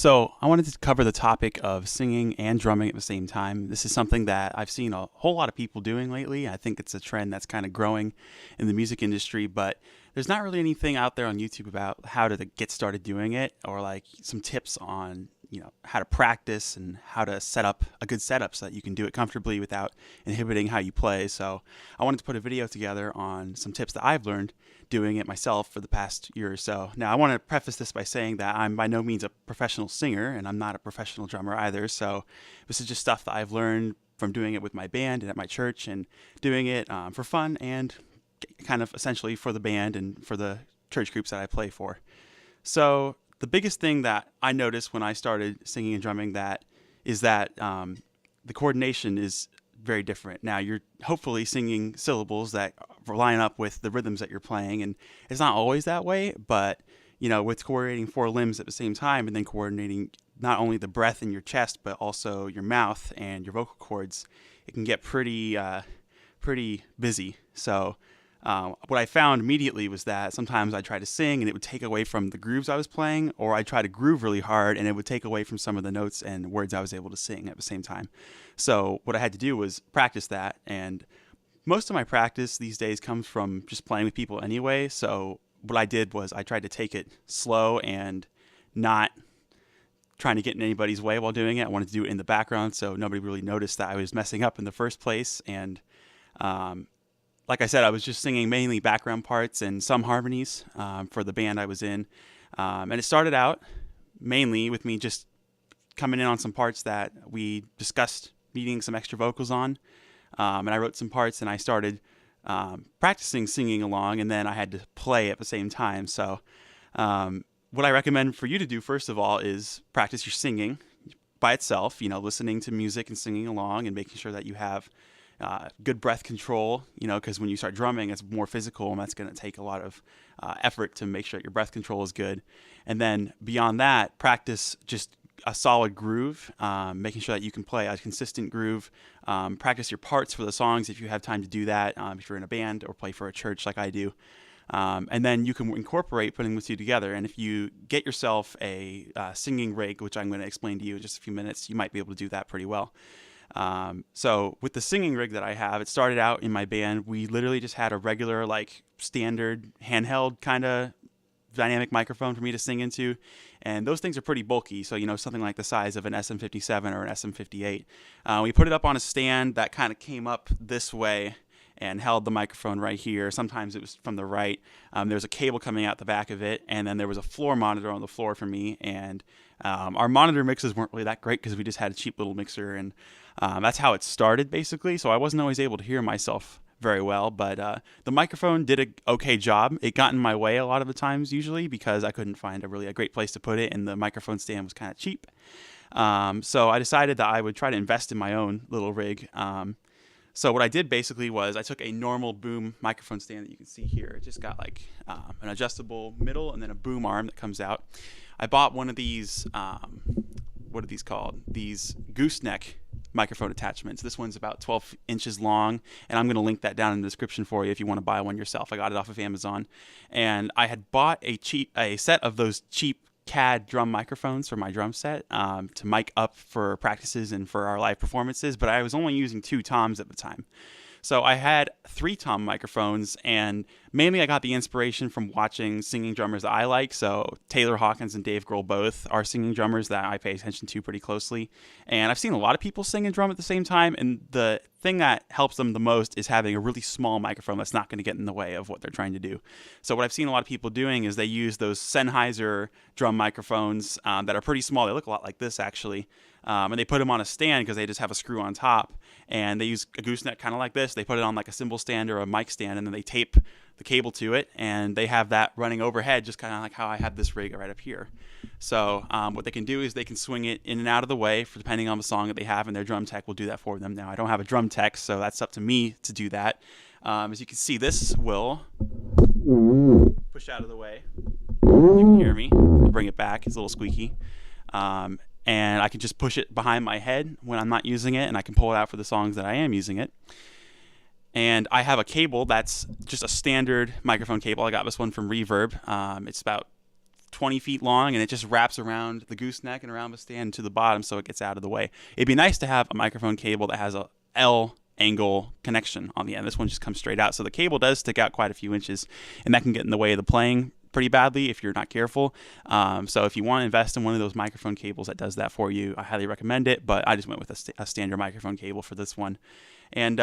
So, I wanted to cover the topic of singing and drumming at the same time. This is something that I've seen a whole lot of people doing lately. I think it's a trend that's kind of growing in the music industry, but there's not really anything out there on YouTube about how to get started doing it or like some tips on, how to practice and how to set up a good setup so that you can do it comfortably without inhibiting how you play. So, I wanted to put a video together on some tips that I've learned doing it myself for the past year or so. Now, I want to preface this by saying that I'm by no means a professional singer and I'm not a professional drummer either. So this is just stuff that I've learned from doing it with my band and at my church and doing it for fun and kind of essentially for the band and for the church groups that I play for. So the biggest thing that I noticed when I started singing and drumming is that the coordination is very different. Now you're hopefully singing syllables that line up with the rhythms that you're playing, and it's not always that way, but with coordinating four limbs at the same time and then coordinating not only the breath in your chest but also your mouth and your vocal cords, it can get pretty busy. So what I found immediately was that sometimes I try to sing and it would take away from the grooves I was playing, or I try to groove really hard and it would take away from some of the notes and words I was able to sing at the same time. So what I had to do was practice that, and most of my practice these days comes from just playing with people anyway. So what I did was I tried to take it slow and not trying to get in anybody's way while doing it. I wanted to do it in the background so nobody really noticed that I was messing up in the first place. And like I said, I was just singing mainly background parts and some harmonies for the band I was in. And it started out mainly with me just coming in on some parts that we discussed needing some extra vocals on. And I wrote some parts and I started practicing singing along, and then I had to play at the same time. So what I recommend for you to do, first of all, is practice your singing by itself, listening to music and singing along and making sure that you have good breath control, because when you start drumming, it's more physical and that's going to take a lot of effort to make sure that your breath control is good. And then beyond that, practice just a solid groove, making sure that you can play a consistent groove. Practice your parts for the songs if you have time to do that, if you're in a band or play for a church like I do. And then you can incorporate putting the two together. And if you get yourself a singing rig, which I'm going to explain to you in just a few minutes, you might be able to do that pretty well. So with the singing rig that I have, it started out in my band. We literally just had a regular, standard handheld kind of dynamic microphone for me to sing into, and those things are pretty bulky, so something like the size of an SM57 or an SM58. We put it up on a stand that kind of came up this way and held the microphone right here. Sometimes it was from the right. There was a cable coming out the back of it, and then there was a floor monitor on the floor for me, and our monitor mixes weren't really that great because we just had a cheap little mixer, and that's how it started basically. So I wasn't always able to hear myself very well, but the microphone did an okay job. It got in my way a lot of the times usually because I couldn't find a great place to put it, and the microphone stand was kind of cheap. So I decided that I would try to invest in my own little rig. So what I did basically was I took a normal boom microphone stand that you can see here. It just got an adjustable middle and then a boom arm that comes out. I bought one of these, what are these called? These gooseneck microphone attachments. This one's about 12 inches long, and I'm going to link that down in the description for you if you want to buy one yourself. I got it off of Amazon, and I had bought a set of those cheap CAD drum microphones for my drum set to mic up for practices and for our live performances, but I was only using 2 toms at the time. So I had 3 tom microphones, and mainly I got the inspiration from watching singing drummers that I like. So Taylor Hawkins and Dave Grohl both are singing drummers that I pay attention to pretty closely. And I've seen a lot of people sing and drum at the same time, and the thing that helps them the most is having a really small microphone that's not going to get in the way of what they're trying to do. So what I've seen a lot of people doing is they use those Sennheiser drum microphones that are pretty small. They look a lot like this actually. And they put them on a stand because they just have a screw on top, and they use a gooseneck kind of like this. They put it on like a cymbal stand or a mic stand, and then they tape the cable to it, and they have that running overhead, just kind of like how I have this rig right up here. So what they can do is they can swing it in and out of the way depending on the song that they have, and their drum tech will do that for them. Now, I don't have a drum tech, so that's up to me to do that. As you can see, this will push out of the way. You can hear me. I'll bring it back. It's a little squeaky. And I can just push it behind my head when I'm not using it, and I can pull it out for the songs that I am using it. And I have a cable that's just a standard microphone cable. I got this one from Reverb. It's about 20 feet long, and it just wraps around the gooseneck and around the stand to the bottom so it gets out of the way. It'd be nice to have a microphone cable that has a L angle connection on the end. This one just comes straight out. So the cable does stick out quite a few inches, and that can get in the way of the playing pretty badly if you're not careful. So if you want to invest in one of those microphone cables that does that for you, I highly recommend it. But I just went with a standard microphone cable for this one. And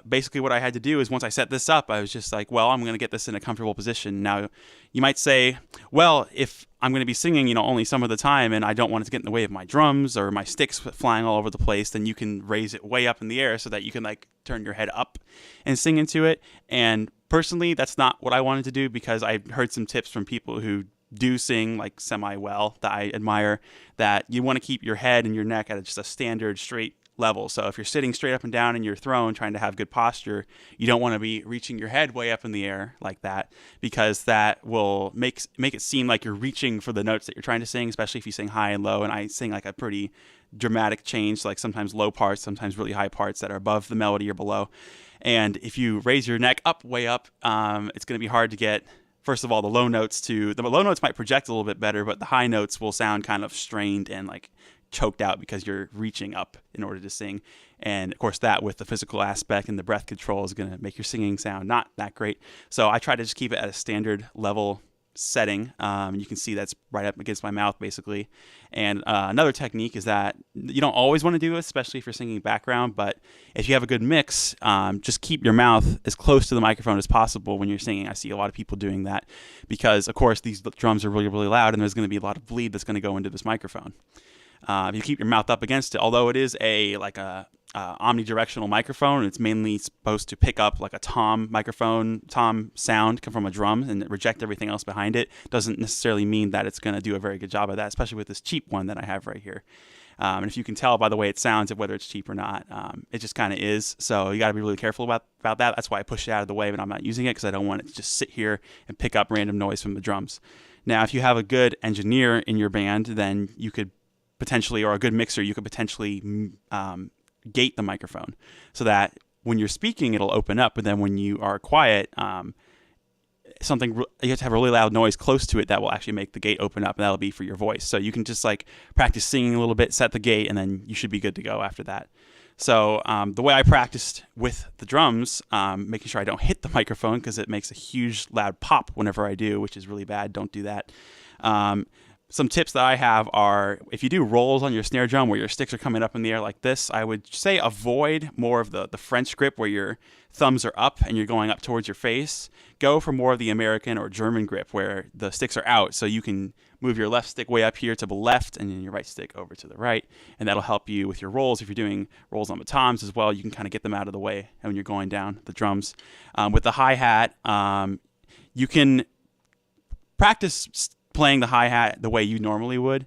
basically what I had to do is once I set this up, I was just like, well, I'm going to get this in a comfortable position. Now, you might say, well, if I'm going to be singing, only some of the time and I don't want it to get in the way of my drums or my sticks flying all over the place, then you can raise it way up in the air so that you can like turn your head up and sing into it. And personally, that's not what I wanted to do because I heard some tips from people who do sing like semi well that I admire, that you want to keep your head and your neck at just a standard straight level. So if you're sitting straight up and down in your throne trying to have good posture, you don't want to be reaching your head way up in the air like that, because that will make it seem like you're reaching for the notes that you're trying to sing, especially if you sing high and low. And I sing like a pretty dramatic change, like sometimes low parts, sometimes really high parts that are above the melody or below. And if you raise your neck up way up, it's going to be hard to get, first of all, the low notes might project a little bit better, but the high notes will sound kind of strained and like choked out because you're reaching up in order to sing. And of course that with the physical aspect and the breath control is going to make your singing sound not that great. So I try to just keep it at a standard level setting. You can see that's right up against my mouth basically. And another technique is that you don't always want to do this, especially if you're singing background, but if you have a good mix, just keep your mouth as close to the microphone as possible when you're singing. I see a lot of people doing that because of course these drums are really, really loud and there's going to be a lot of bleed that's going to go into this microphone. If you keep your mouth up against it, although it is a omnidirectional microphone, it's mainly supposed to pick up like a tom sound come from a drum and reject everything else behind it, doesn't necessarily mean that it's going to do a very good job of that, especially with this cheap one that I have right here. And if you can tell by the way it sounds, whether it's cheap or not, it just kind of is. So you got to be really careful about that. That's why I push it out of the way, but I'm not using it because I don't want it to just sit here and pick up random noise from the drums. Now, if you have a good engineer in your band, then you could potentially, or a good mixer, you could potentially gate the microphone so that when you're speaking, it'll open up. But then when you are quiet, you have to have a really loud noise close to it that will actually make the gate open up, and that'll be for your voice. So you can just like practice singing a little bit, set the gate, and then you should be good to go after that. So the way I practiced with the drums, making sure I don't hit the microphone because it makes a huge loud pop whenever I do, which is really bad. Don't do that. Some tips that I have are, if you do rolls on your snare drum where your sticks are coming up in the air like this, I would say avoid more of the French grip where your thumbs are up and you're going up towards your face. Go for more of the American or German grip where the sticks are out, so you can move your left stick way up here to the left and then your right stick over to the right, and that'll help you with your rolls. If you're doing rolls on the toms as well, you can kind of get them out of the way when you're going down the drums. With the hi-hat, you can practice playing the hi-hat the way you normally would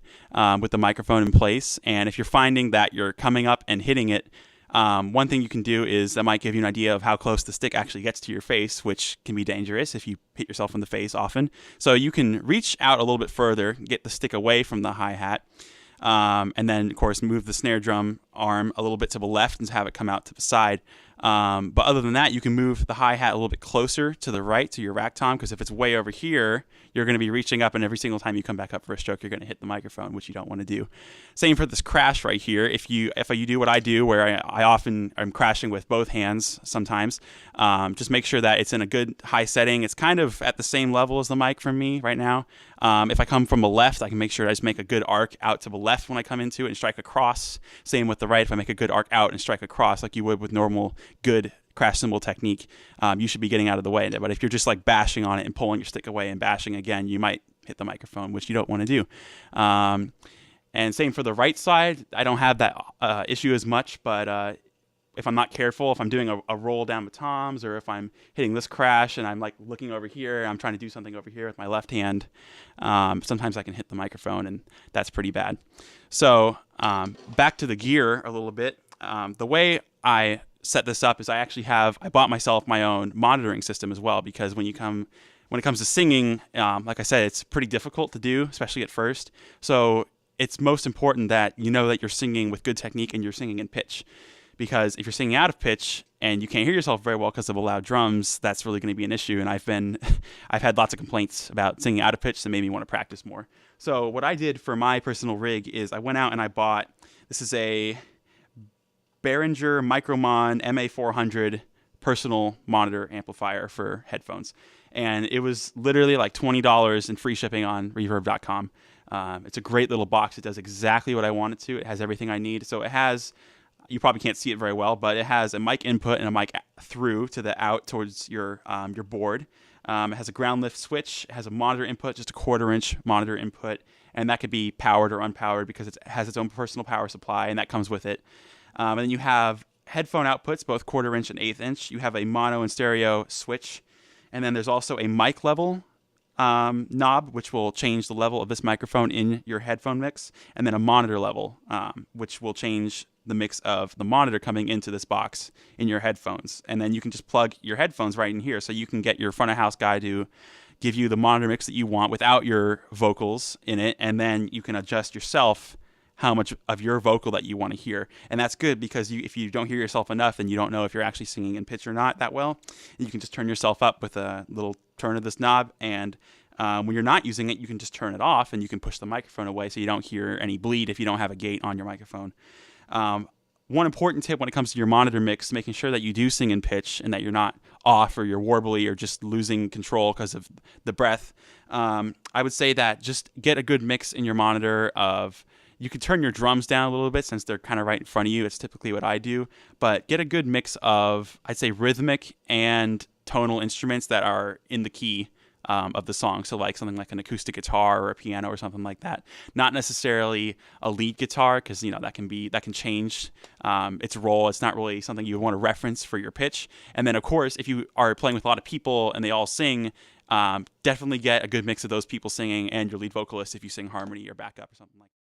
with the microphone in place. And if you're finding that you're coming up and hitting it, one thing you can do is that might give you an idea of how close the stick actually gets to your face, which can be dangerous if you hit yourself in the face often. So you can reach out a little bit further, get the stick away from the hi-hat, and then, of course, move the snare drum arm a little bit to the left and have it come out to the side. But other than that, you can move the hi-hat a little bit closer to the right to your rack tom, because if it's way over here, you're going to be reaching up, and every single time you come back up for a stroke, you're going to hit the microphone, which you don't want to do. Same for this crash right here. If you do what I do, where I often am crashing with both hands sometimes, just make sure that it's in a good high setting. It's kind of at the same level as the mic for me right now. If I come from the left, I can make sure I just make a good arc out to the left when I come into it and strike across. Same with the right. If I make a good arc out and strike across like you would with normal good crash cymbal technique, you should be getting out of the way. But if you're just like bashing on it and pulling your stick away and bashing again, you might hit the microphone, which you don't want to do. And same for the right side. I don't have that issue as much, but if I'm not careful, if I'm doing a roll down the toms, or if I'm hitting this crash and I'm like looking over here, I'm trying to do something over here with my left hand, sometimes I can hit the microphone, and that's pretty bad. So back to the gear a little bit. The way I set this up is I bought myself my own monitoring system as well, because when it comes to singing, like I said, it's pretty difficult to do, especially at first. So it's most important that you know that you're singing with good technique and you're singing in pitch. because if you're singing out of pitch and you can't hear yourself very well because of loud drums, that's really going to be an issue. And I've had lots of complaints about singing out of pitch that made me want to practice more. So what I did for my personal rig is I went out and I bought, this is a Behringer Micromon MA400 personal monitor amplifier for headphones. And it was literally like $20 and free shipping on reverb.com. It's a great little box. It does exactly what I want it to. It has everything I need. So it has, you probably can't see it very well, but it has a mic input and a mic through to the out towards your board. It has a ground lift switch. It has a monitor input, just a 1/4-inch monitor input, and that could be powered or unpowered because it has its own personal power supply, and that comes with it. And then you have headphone outputs, both 1/4-inch and 1/8 inch. You have a mono and stereo switch, and then there's also a mic level knob, which will change the level of this microphone in your headphone mix, and then a monitor level, which will change the mix of the monitor coming into this box in your headphones. And then you can just plug your headphones right in here, so you can get your front of house guy to give you the monitor mix that you want without your vocals in it, and then you can adjust yourself how much of your vocal that you want to hear. And that's good because if you don't hear yourself enough and you don't know if you're actually singing in pitch or not that well, you can just turn yourself up with a little turn of this knob, and when you're not using it, you can just turn it off and you can push the microphone away so you don't hear any bleed if you don't have a gate on your microphone. One important tip when it comes to your monitor mix, making sure that you do sing in pitch and that you're not off or you're warbly or just losing control because of the breath. I would say that just get a good mix in your monitor of, you can turn your drums down a little bit since they're kind of right in front of you. It's typically what I do, but get a good mix of, I'd say, rhythmic and tonal instruments that are in the key of the song. So like something like an acoustic guitar or a piano or something like that. Not necessarily a lead guitar, because that can change its role. It's not really something you want to reference for your pitch. And then of course, if you are playing with a lot of people and they all sing, definitely get a good mix of those people singing and your lead vocalist if you sing harmony or backup or something like that.